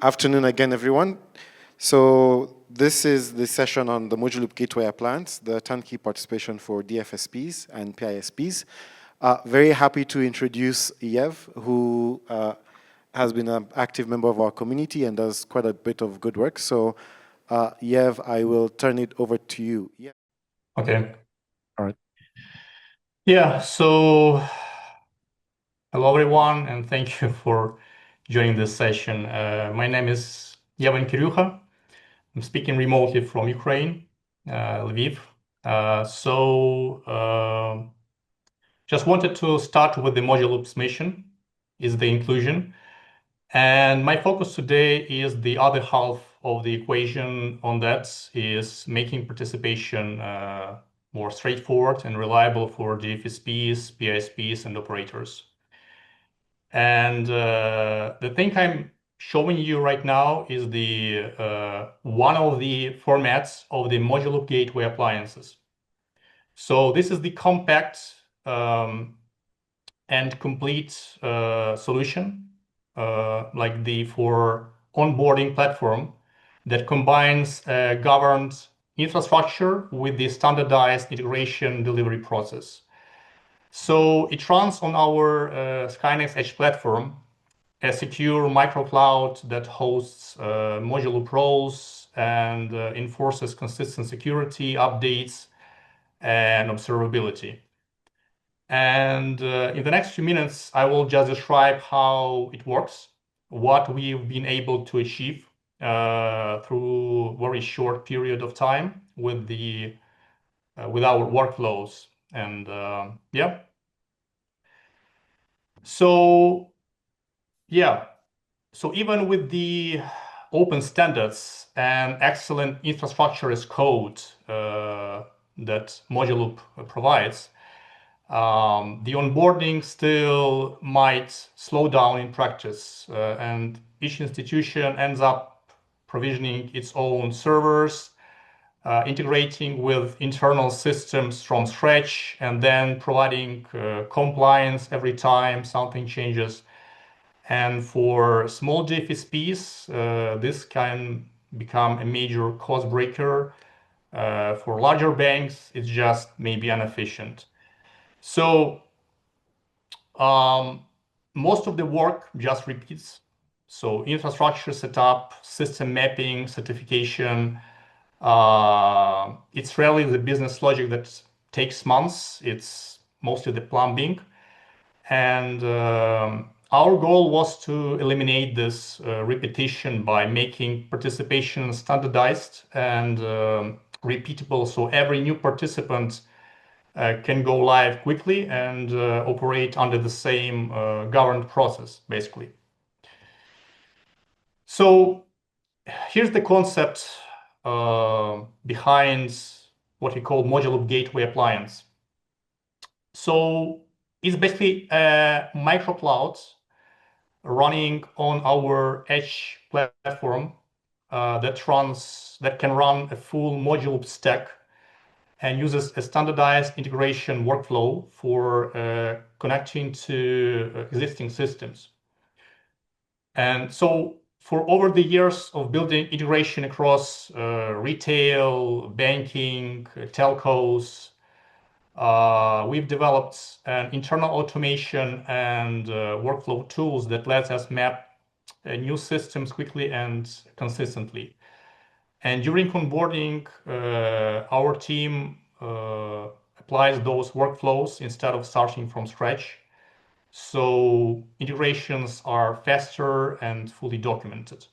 Afternoon again, everyone. So this is the session on the Mojaloop Gateway Appliance, the turnkey participation for DFSPs and PISPs. Very happy to introduce Yev, who has been an active member of our community and does quite a bit of good work. So Yev, I will turn it over to you. Yeah. Okay. All right. Yeah, so hello everyone, and thank you for joining this session. My name is Yevan Kiryuha. I'm speaking remotely from Ukraine, Lviv. Just wanted to start with the Mojaloop's mission, is the inclusion. And my focus today is the other half of the equation on that is making participation more straightforward and reliable for DFSPs, PISPs, and operators. And the thing I'm showing you right now is the one of the formats of the Mojaloop Gateway appliances. So this is the compact and complete solution like the for onboarding platform that combines governed infrastructure with the standardized integration delivery process. So it runs on our Skynex Edge platform, a secure microcloud that hosts Mojaloop roles and enforces consistent security updates and observability. And in the next few minutes, I will just describe how it works, what we've been able to achieve through a very short period of time with the with our workflows. And yeah. So yeah. So even with the open standards and excellent infrastructure as code that Mojaloop provides, the onboarding still might slow down in practice, and each institution ends up provisioning its own servers, integrating with internal systems from scratch, and then providing compliance every time something changes. And for small DFSPs, this can become a major cost breaker. For larger banks, it's just maybe inefficient. So most of the work just repeats. So infrastructure setup, system mapping, certification. It's rarely the business logic that takes months. It's mostly the plumbing. And our goal was to eliminate this repetition by making participation standardized and repeatable. So every new participant can go live quickly and operate under the same governed process, basically. So here's the concept behind what we call Mojaloop Gateway Appliance. So it's basically a microcloud running on our Edge platform that can run a full Mojaloop stack and uses a standardized integration workflow for connecting to existing systems. And so for over the years of building integration across retail, banking, telcos, we've developed an internal automation and workflow tools that lets us map new systems quickly and consistently. And during onboarding, our team applies those workflows instead of starting from scratch. So integrations are faster and fully documented.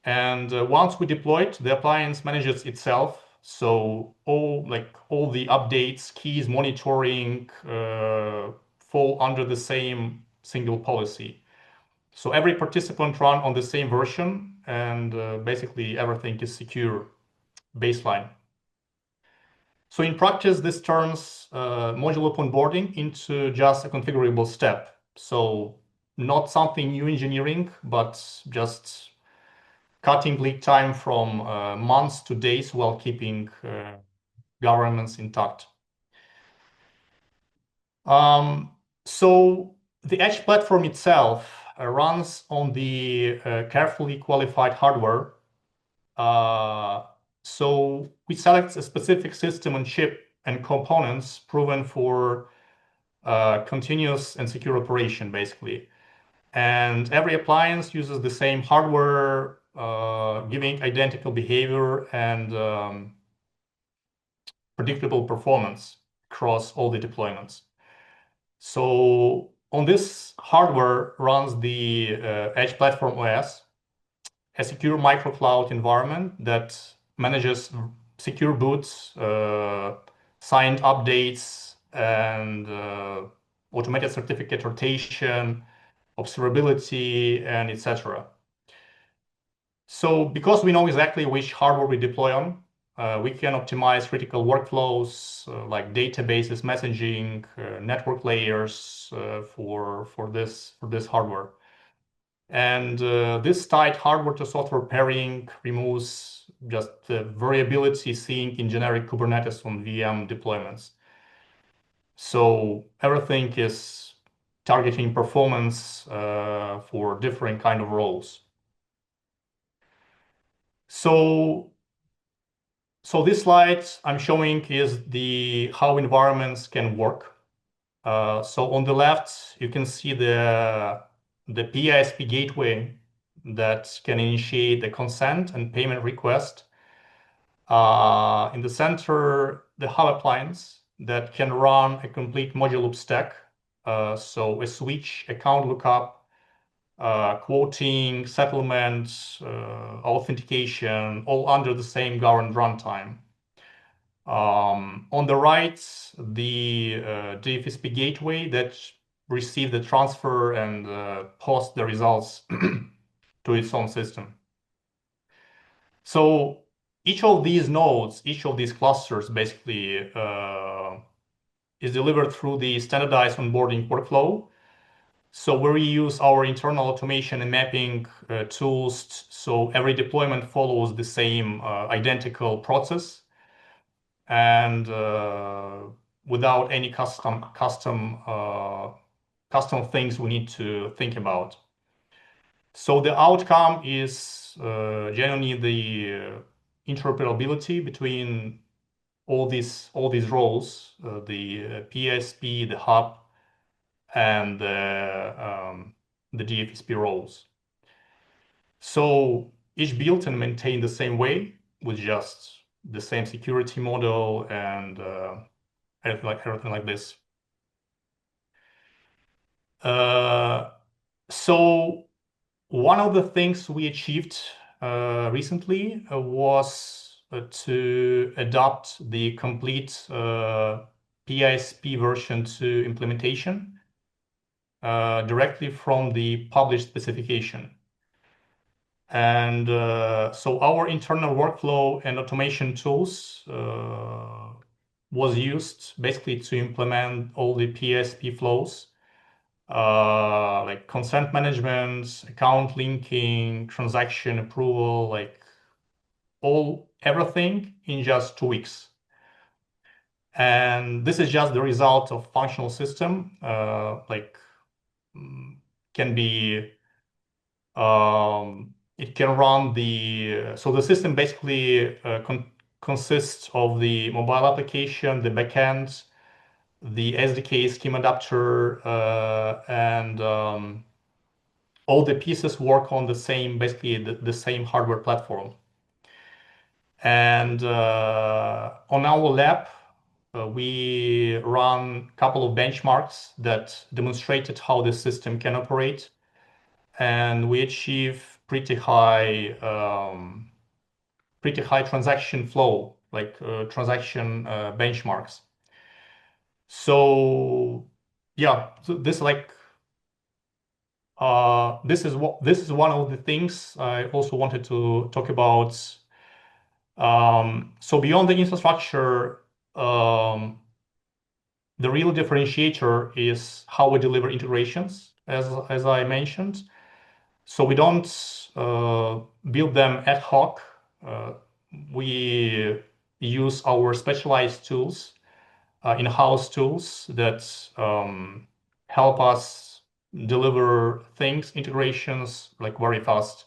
And once we deploy it, the appliance manages itself. So all the updates, keys, monitoring fall under the same single policy. So every participant run on the same version, and basically everything is secure baseline. So in practice, this turns Mojaloop onboarding into just a configurable step. So not something new engineering, but just cutting lead time from months to days while keeping governance intact. So the Edge platform itself runs on the carefully qualified hardware. So we select a specific system on chip and components proven for continuous and secure operation, basically. And every appliance uses the same hardware, giving identical behavior and predictable performance across all the deployments. So on this hardware runs the Edge Platform OS, a secure microcloud environment that manages secure boots, signed updates, and automated certificate rotation, observability, and etc. So because we know exactly which hardware we deploy on, we can optimize critical workflows like databases, messaging, network layers for this hardware. And this tight hardware to software pairing removes just the variability seen in generic Kubernetes on VM deployments. So everything is targeting performance for different kind of roles. So this slide I'm showing is the how environments can work. So on the left, you can see the PISP gateway that can initiate the consent and payment request. In the center, the hub appliance that can run a complete Mojaloop stack. So a switch, account lookup, quoting, settlement, authentication, all under the same governed runtime. On the right, the DFSP gateway that receives the transfer and posts the results to its own system. So each of these nodes, each of these clusters basically is delivered through the standardized onboarding workflow. So where we use our internal automation and mapping tools, so every deployment follows the same identical process and without any custom things we need to think about. So the outcome is generally the interoperability between all these roles, the PSP, the hub, and the DFSP roles. So each built and maintained the same way with just the same security model and everything like this. So one of the things we achieved recently was to adopt the complete PISP version 2 implementation directly from the published specification. And so our internal workflow and automation tools was used basically to implement all the PISP flows, like consent management, account linking, transaction approval, like everything in just 2 weeks. And this is just the result of functional system, can be it can run so the system basically consists of the mobile application, the backend, the SDK scheme adapter, and all the pieces work on the same, basically the same hardware platform. And on our lab, we run a couple of benchmarks that demonstrated how the system can operate, and we achieve pretty high transaction flow, like transaction benchmarks. So yeah, so this is one of the things I also wanted to talk about. So beyond the infrastructure, the real differentiator is how we deliver integrations, as I mentioned. So we don't build them ad hoc. We use our specialized tools, in-house tools that help us deliver things, integrations, like very fast.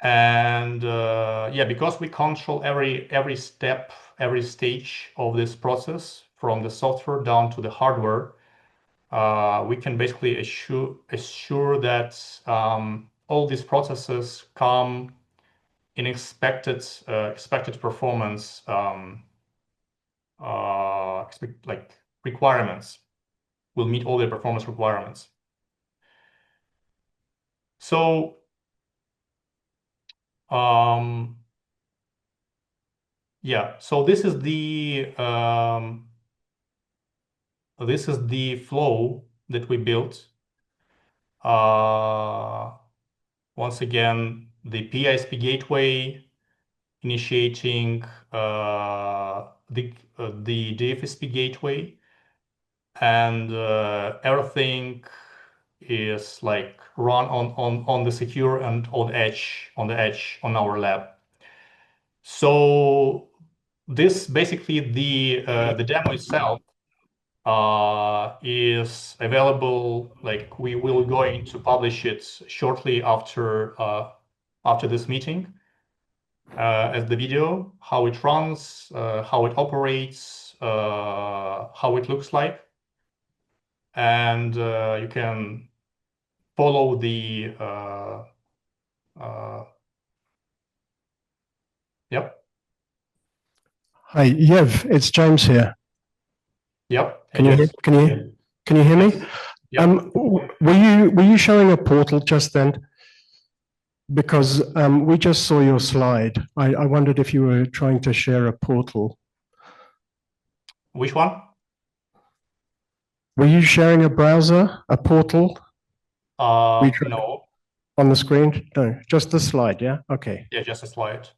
And yeah, because we control every step, every stage of this process, from the software down to the hardware, we can basically assure that all these processes come in expected performance like requirements, will meet all the performance requirements. So yeah, so this is the flow that we built. Once again, the PISP gateway initiating the DFSP gateway, and everything is like run on the secure and on our lab. So this basically the demo itself is available. Like we will going to publish it shortly after this meeting as the video, how it runs, how it operates, how it looks like, and you can follow the yep. Hi, Yev, it's James here. Yep. Can you hear, can you hear me? Yep. Were you showing a portal just then? Because we just saw your slide. I wondered if you were trying to share a portal. Which one? Were you sharing a browser, a portal No. on the screen? No, just the slide, yeah? Okay. Yeah, just a slide.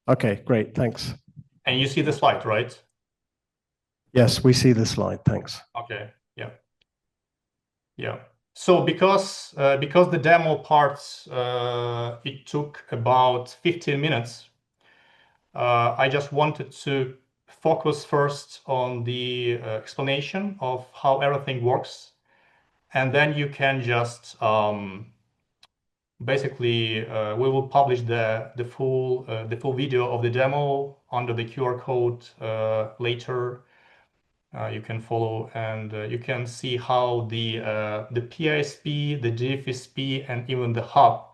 Okay, great, thanks. And you see the slide, right? Yes, we see the slide, thanks. Okay, yeah. Yeah. So because the demo parts it took about 15 minutes, I just wanted to focus first on the explanation of how everything works, and then you can just basically we will publish the full video of the demo under the QR code later. You can follow, and you can see how the PISP, the DFSP, and even the hub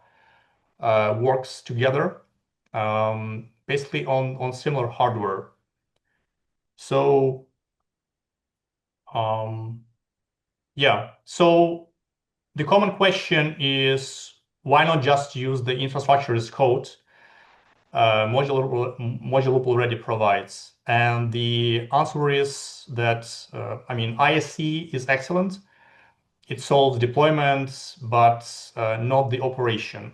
works together, basically on similar hardware. So yeah, so the common question is, why not just use the infrastructure as code Mojaloop already provides? And the answer is that, I mean, ISC is excellent. It solves deployments, but not the operation.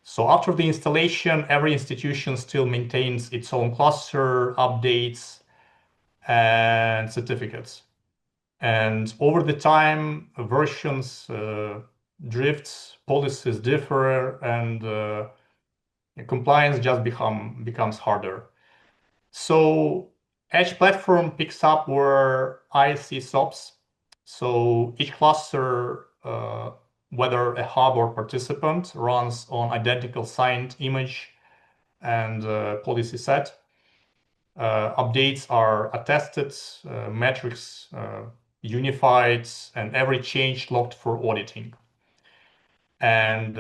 So after the installation, every institution still maintains its own cluster, updates, and certificates. And over the time, versions drifts, policies differ, and compliance just becomes harder. So Edge platform picks up where ISC stops. So each cluster, whether a hub or participant, runs on identical signed image and policy set. Updates are attested, metrics unified, and every change logged for auditing. And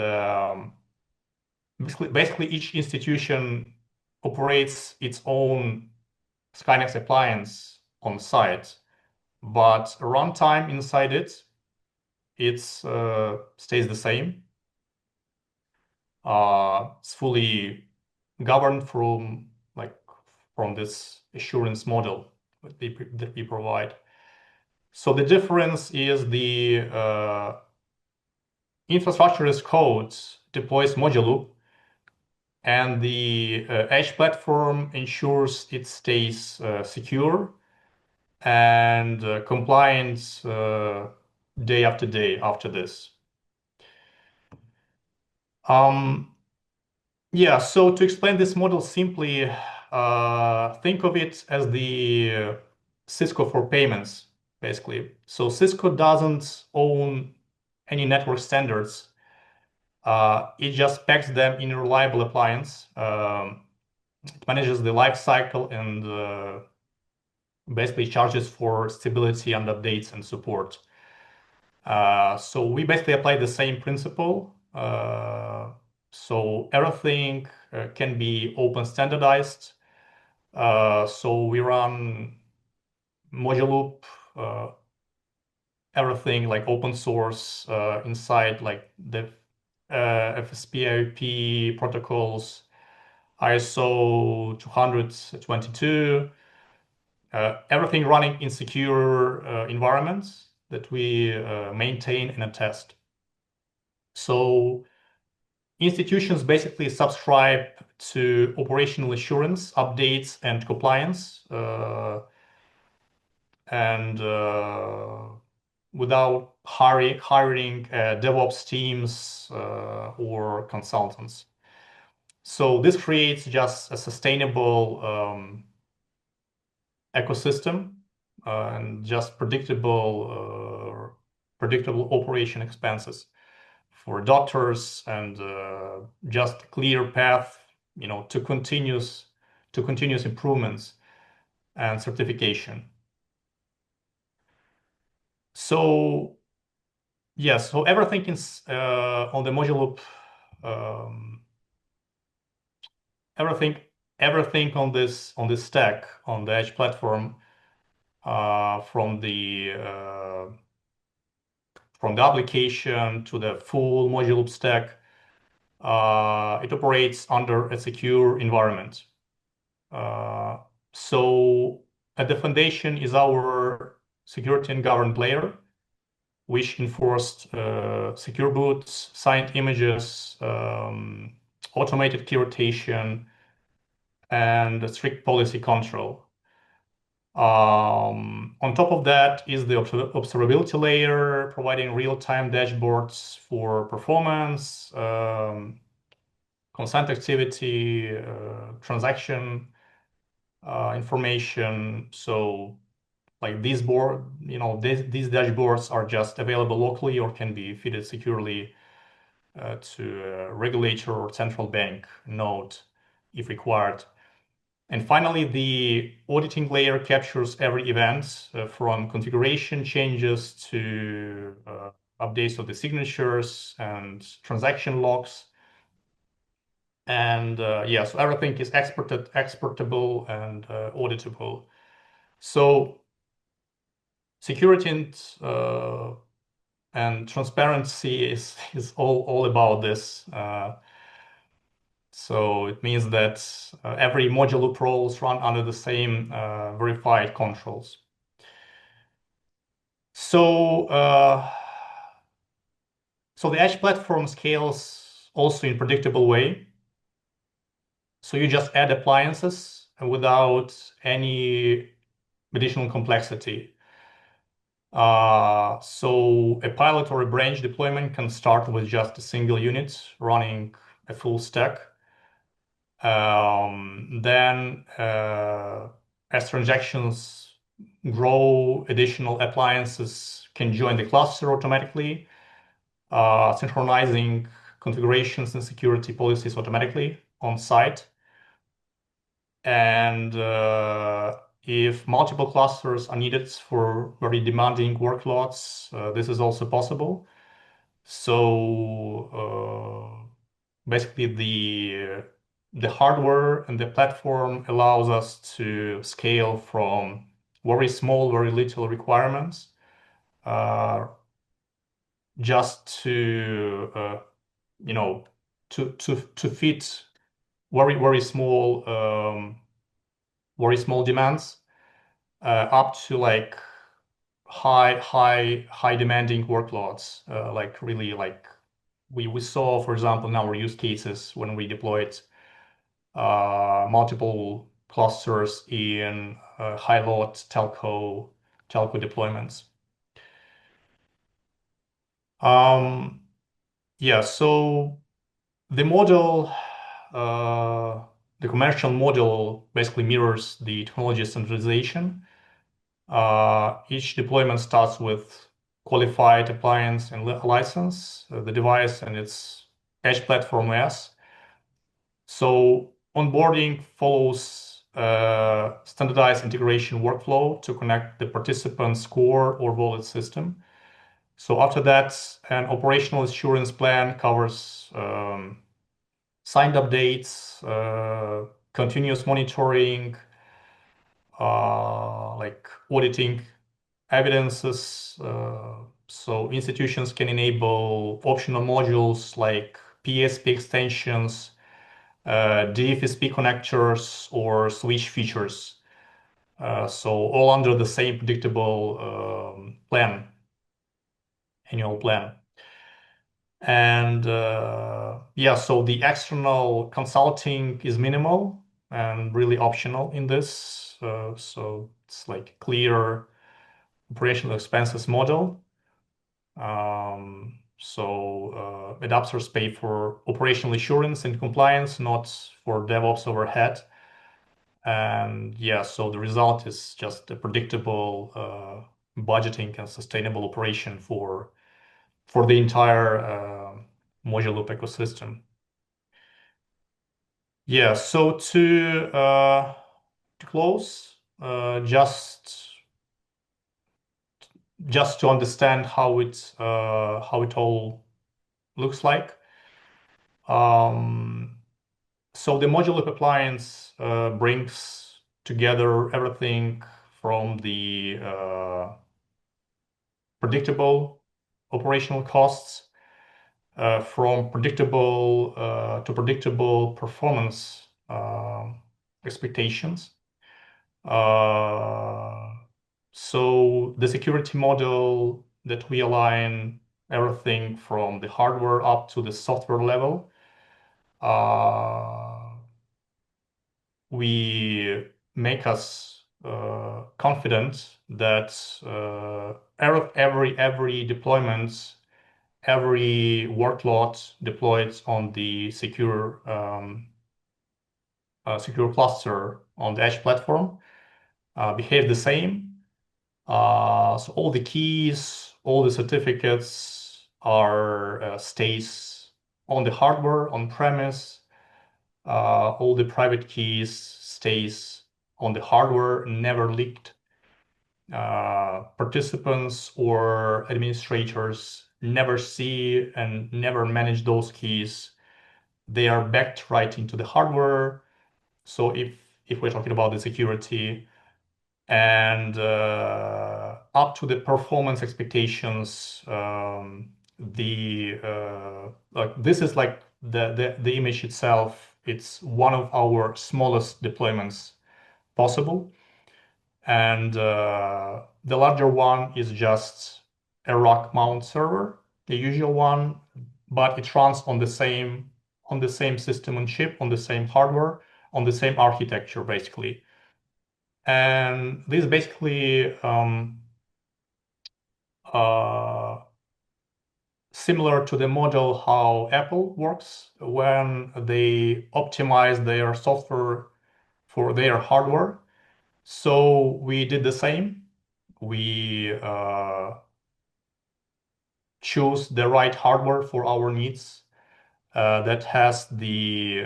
basically, each institution operates its own Skynex appliance on site, but runtime inside it stays the same. It's fully governed from this assurance model that we provide. So the difference is the infrastructure as code deploys Mojaloop, and the Edge platform ensures it stays secure and compliant day after day after this. Yeah, so to explain this model simply, think of it as the Cisco for payments, basically. So Cisco doesn't own any network standards. It just specs them in a reliable appliance. It manages the life cycle and basically charges for stability and updates and support. So we basically apply the same principle. So everything can be open standardized. So we run Mojaloop, everything like open source inside like the FSP IOP protocols, ISO 222, everything running in secure environments that we maintain and attest. So institutions basically subscribe to operational assurance, updates, and compliance, and without hiring DevOps teams or consultants. So this creates just a sustainable ecosystem and just predictable operation expenses for doctors and just a clear path, to continuous improvements and certification. So yes, so everything is on the Mojaloop. Everything on this stack on the Edge platform, from the application to the full Mojaloop stack, it operates under a secure environment. So at the foundation is our security and governance layer, which enforced secure boots, signed images, automated key rotation, and strict policy control. On top of that is the observability layer, providing real-time dashboards for performance, consent activity, transaction information. So like these dashboards are just available locally or can be fitted securely to a regulator or central bank node if required. And finally, the auditing layer captures every event from configuration changes to updates of the signatures and transaction logs. And so everything is exportable and auditable. So security and transparency is all about this. So it means that every Mojaloop role is run under the same verified controls. So the Edge platform scales also in predictable way. So you just add appliances without any additional complexity. So a pilot or a branch deployment can start with just a single unit running a full stack. Then as transactions grow, additional appliances can join the cluster automatically, synchronizing configurations and security policies automatically on site. And if multiple clusters are needed for very demanding workloads, this is also possible. So basically the hardware and the platform allows us to scale from very small, very little requirements, just to to fit very small demands, up to like high demanding workloads, like really like we saw, for example, in our use cases when we deployed multiple clusters in high load telco deployments. So the model, the commercial model basically mirrors the technology standardization. Each deployment starts with qualified appliance and license, the device and its edge platform OS. So onboarding follows standardized integration workflow to connect the participant's core or wallet system. So after that, an operational assurance plan covers signed updates, continuous monitoring, like auditing evidences. So institutions can enable optional modules like PSP extensions, DFSP connectors, or switch features. So all under the same predictable annual plan. And yeah, so the external consulting is minimal and really optional in this. So it's like clear operational expenses model. Adapters pay for operational assurance and compliance, not for DevOps overhead. And yeah, so the result is just a predictable budgeting and sustainable operation for the entire Mojaloop ecosystem. Yeah, so to close, just to understand how it all looks like. So the Mojaloop appliance brings together everything from the predictable operational costs, from predictable to predictable performance expectations. So the security model that we align everything from the hardware up to the software level. We make us confident that every deployment, every workload deployed on the secure cluster on the edge platform behave the same. So all the keys, all the certificates are stays on the hardware on premise. All the private keys stays on the hardware, never leaked. Participants or administrators never see and never manage those keys. They are backed right into the hardware. So if we're talking about the security and up to the performance expectations, like this is like the image itself. It's one of our smallest deployments possible, and the larger one is just a rack mount server, the usual one, but it runs on the same system on chip, on the same hardware, on the same architecture, basically. And this basically similar to the model how Apple works when they optimize their software for their hardware. So we did the same. We choose the right hardware for our needs that has the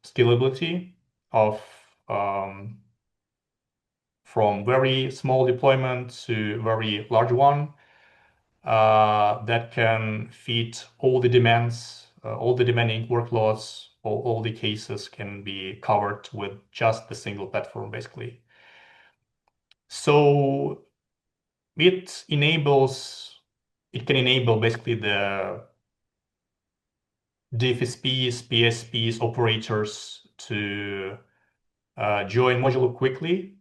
scalability of from very small deployment to very large one that can fit all the demands, all the demanding workloads, all the cases can be covered with just the single platform, basically. So it can enable basically the DFSPs, PISPs, operators to join Mojaloop quickly.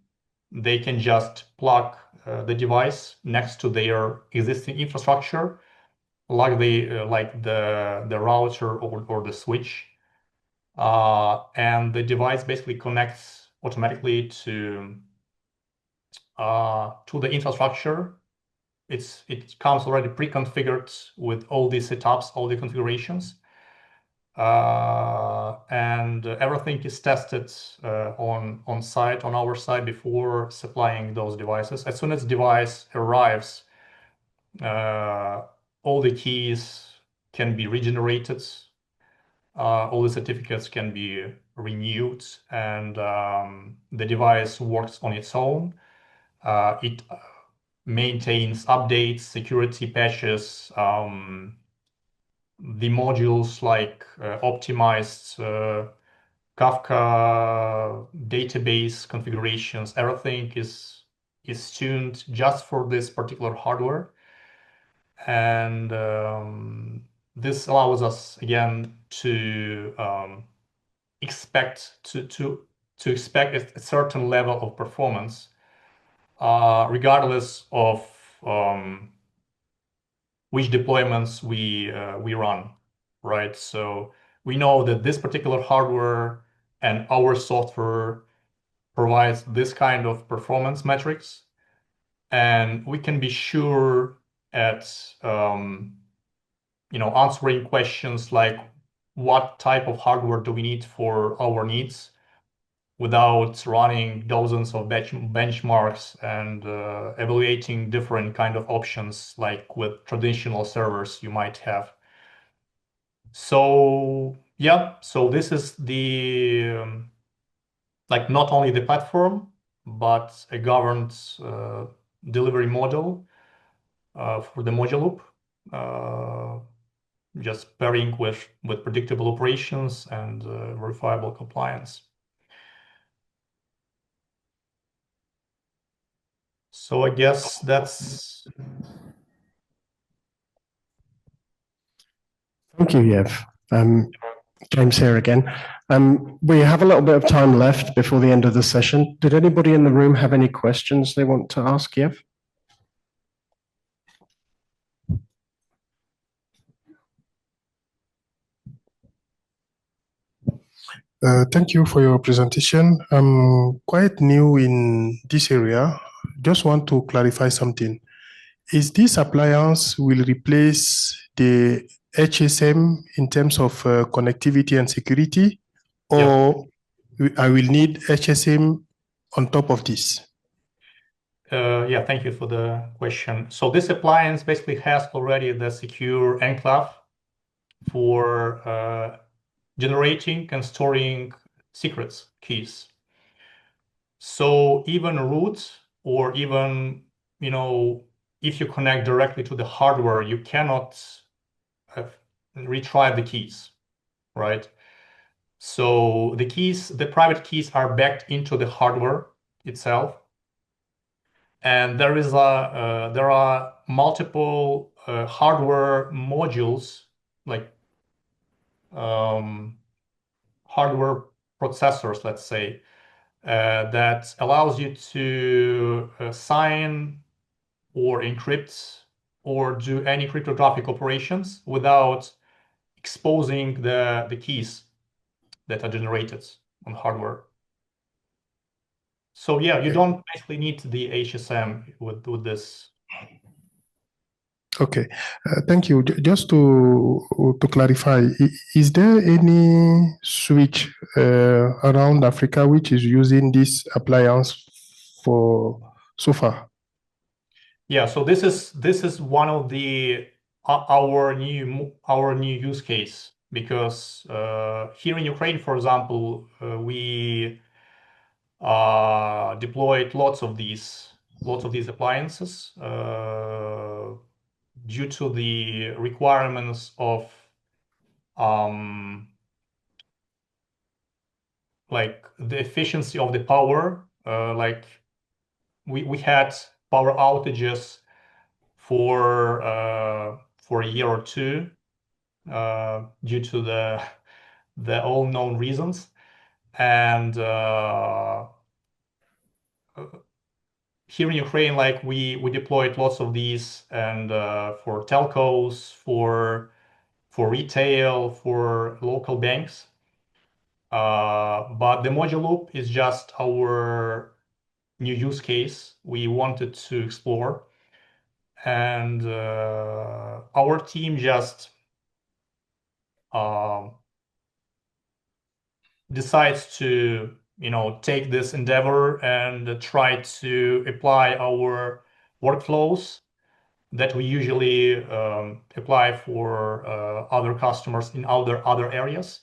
They can just plug the device next to their existing infrastructure, like the router or the switch, and the device basically connects automatically to the infrastructure. It comes already pre-configured with all the setups, all the configurations, and everything is tested on site, on our side, before supplying those devices. As soon as device arrives all the keys can be regenerated, all the certificates can be renewed, and the device works on its own. It maintains updates, security patches, the modules like optimized Kafka database configurations, everything is tuned just for this particular hardware. And this allows us again to expect to expect a certain level of performance, regardless of which deployments we run, right? So we know that this particular hardware and our software provides this kind of performance metrics, and we can be sure at answering questions like what type of hardware do we need for our needs without running dozens of benchmarks and evaluating different kind of options like with traditional servers you might have. So yeah, so this is the like not only the platform but a governed delivery model for the Mojaloop, just pairing with predictable operations and verifiable compliance. So I guess that's. Thank you, Yev. James here again. We have a little bit of time left before the end of the session. Did anybody in the room have any questions they want to ask Yev? Thank you for your presentation. I'm quite new in this area. Just want to clarify something. Is this appliance will replace the HSM in terms of connectivity and security, or I will need HSM on top of this? Yeah, thank you for the question. So this appliance basically has already the secure enclave for generating and storing secrets, keys. So even root, or even, if you connect directly to the hardware, you cannot retrieve the keys, right? So the keys, the private keys are backed into the hardware itself. And there are multiple hardware modules, like hardware processors, let's say, that allows you to sign or encrypt or do any cryptographic operations without exposing the keys that are generated on hardware. So yeah, you don't basically need the HSM with this. Okay, thank you. Just to clarify, is there any switch around Africa which is using this appliance for so far? Yeah, so this is one of the our new use case, because here in Ukraine, for example, we deployed lots of these appliances due to the requirements of like the efficiency of the power. Like we had power outages for a year or two due to the all known reasons, and here in Ukraine, like we deployed lots of these, and for telcos, for retail, for local banks. But the Mojaloop is just our new use case we wanted to explore, and our team just decides to take this endeavor and try to apply our workflows that we usually apply for other customers in other areas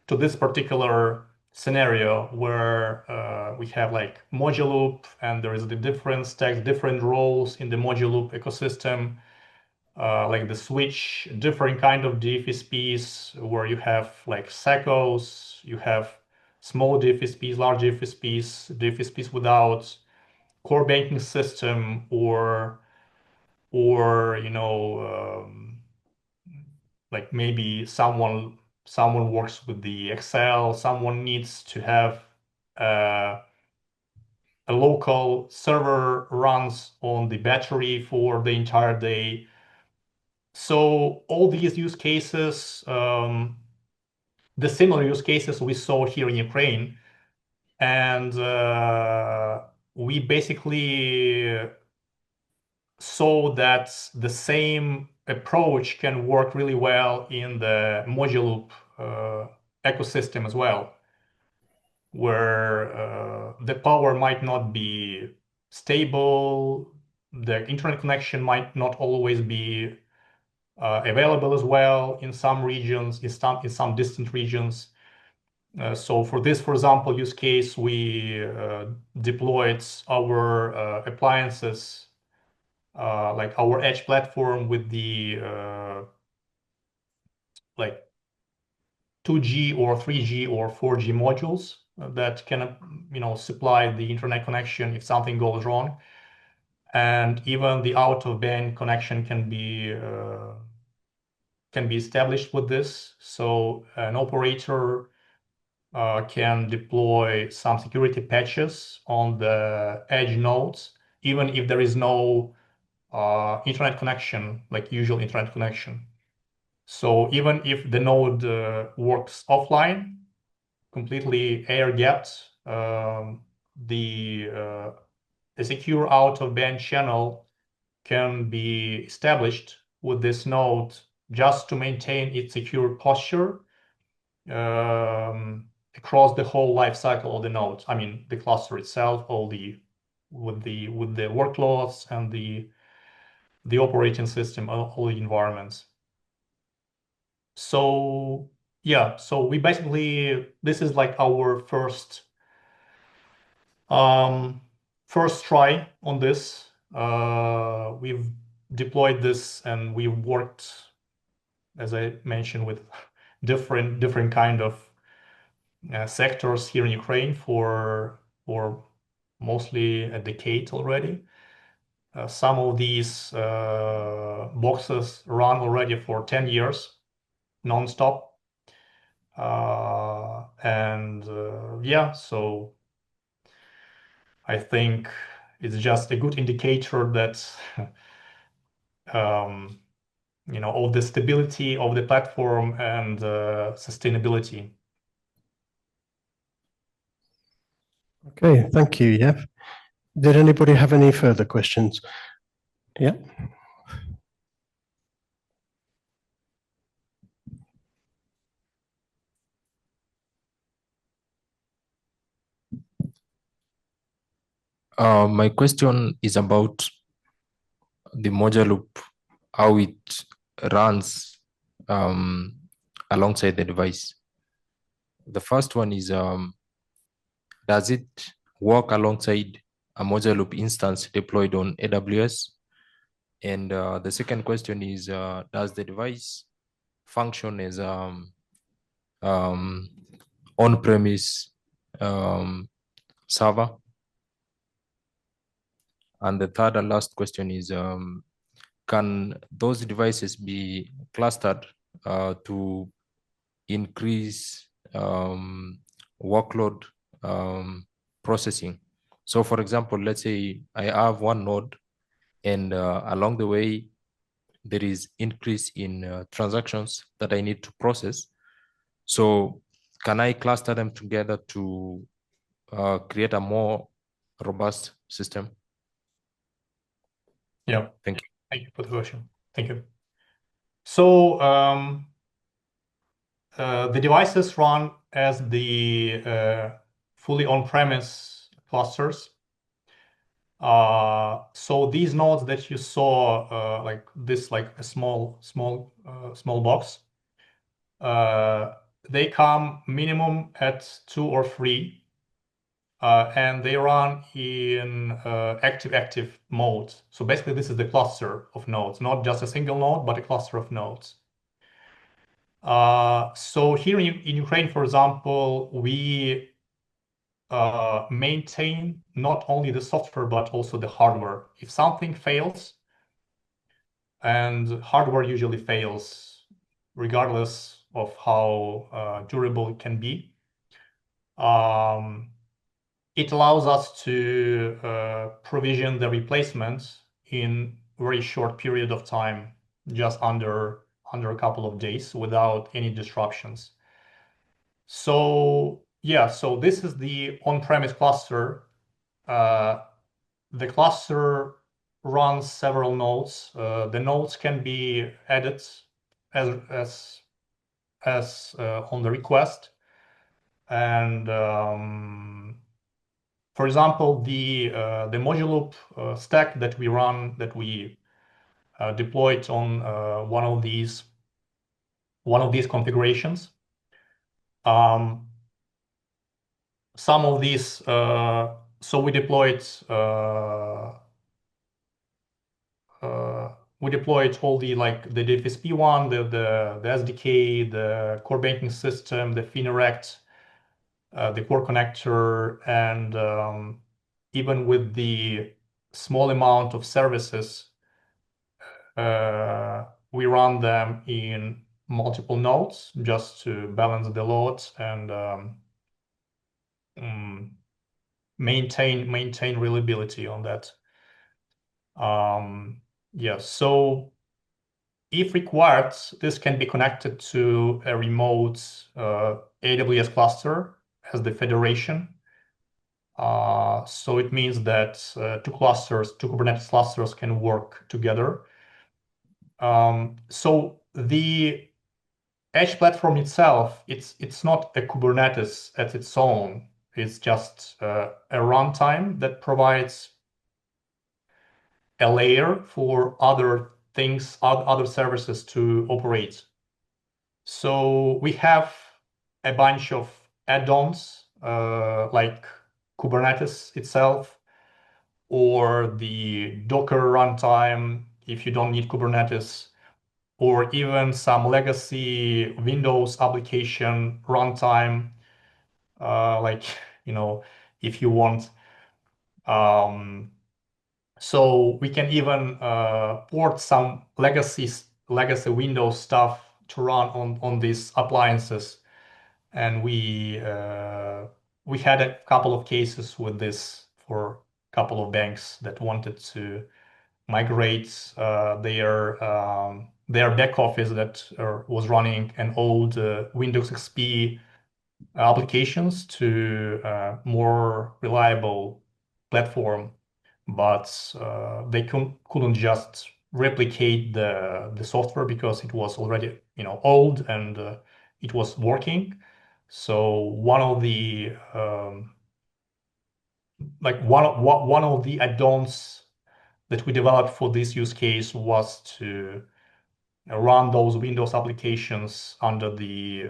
to this particular scenario where we have like Mojaloop and there is the different stacks, different roles in the Mojaloop ecosystem, like the switch, different kind of DFSPs where you have like SECOs, you have small DFSPs, large DFSPs, DFSPs without core banking system, or like maybe someone works with the Excel, someone needs to have uh, a local server runs on the battery for the entire day. So all these use cases, the similar use cases we saw here in Ukraine, and we basically saw that the same approach can work really well in the Mojaloop ecosystem as well, where the power might not be stable, the internet connection might not always be available as well in some regions, in some distant regions. So for this, for example, use case, we deployed our appliances, like our edge platform with the like 2G or 3G or 4G modules that can supply the internet connection if something goes wrong, and even the out of band connection can be established with this. So an operator can deploy some security patches on the edge nodes, even if there is no internet connection, like usual internet connection. So even if the node works offline, completely air-gapped, the secure out-of-band channel can be established with this node just to maintain its secure posture across the whole life cycle of the node. I mean, the cluster itself, with the workloads and the operating system, all the environments. So yeah, so we basically, this is like our first try on this. We've deployed this and we worked, as I mentioned, with different kind of sectors here in Ukraine for mostly a decade already. Some of these boxes run already for 10 years non-stop. And yeah, so I think it's just a good indicator that of the stability of the platform and sustainability. Okay, thank you, Yev. Did anybody have any further questions? Yeah. My question is about the Mojaloop, how it runs alongside the device. The first one is, does it work alongside a Mojaloop instance deployed on AWS? And the second question is, does the device function as on-premise server? And the third and last question is, can those devices be clustered to increase workload processing? So for example, let's say I have one node and along the way, there is increase in transactions that I need to process. So can I cluster them together to create a more robust system? Yeah. Thank you. Thank you for the question. Thank you. So the devices run as the fully on-premise clusters. So these nodes that you saw, like this, like a small box, they come minimum at 2 or 3, and they run in active mode. So basically, this is the cluster of nodes, not just a single node, but a cluster of nodes. So here in Ukraine, for example, we maintain not only the software but also the hardware. If something fails, and hardware usually fails regardless of how durable it can be, it allows us to provision the replacement in very short period of time, just under a couple of days without any disruptions. So yeah, so this is the on-premise cluster. The cluster runs several nodes. The nodes can be added as on the request, and for example, the Mojaloop stack that we run, that we deployed on one of these configurations. Some of these, so we deployed all the, like the DFSP one, the SDK, the core banking system, the FinRect, the core connector, and even with the small amount of services, we run them in multiple nodes just to balance the loads and maintain reliability on that. Yeah, so if required, this can be connected to a remote AWS cluster as the federation. So it means that two Kubernetes clusters can work together. So the Edge platform itself, it's not a Kubernetes at its own. It's just a runtime that provides a layer for other things, other services to operate. So we have a bunch of add-ons like Kubernetes itself, or the Docker runtime if you don't need Kubernetes, or even some legacy Windows application runtime, like, if you want. So we can even port some legacy Windows stuff to run on these appliances, and we had a couple of cases with this for a couple of banks that wanted to migrate their back office that was running an old Windows XP applications to a more reliable platform, but they couldn't just replicate the software because it was already old and it was working. So one of the add-ons that we developed for this use case was to run those Windows applications under the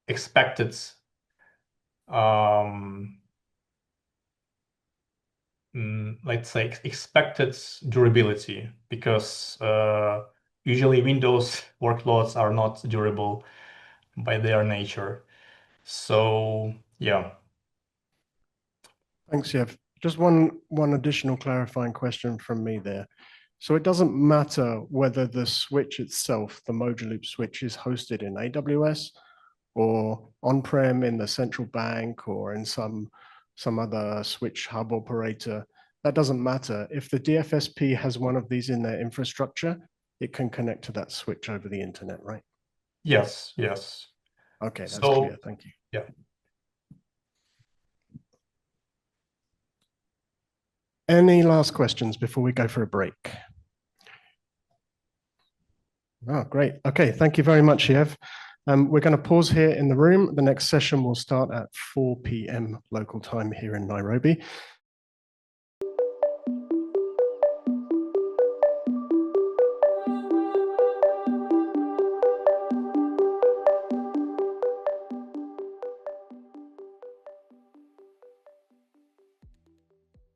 expected let's say expected durability, because usually Windows workloads are not durable by their nature. So yeah. Thanks, Yev. Just one additional clarifying question from me there. So it doesn't matter whether the switch itself, the Mojaloop switch, is hosted in AWS or on-prem in the central bank or in some other switch hub operator. That doesn't matter. If the DFSP has one of these in their infrastructure, it can connect to that switch over the internet, right? Yes. Okay, that's clear. Thank you. Yeah. Any last questions before we go for a break? Oh, great. Okay, thank you very much, Yev. We're going to pause here in the room. The next session will start at 4 p.m. local time here in Nairobi.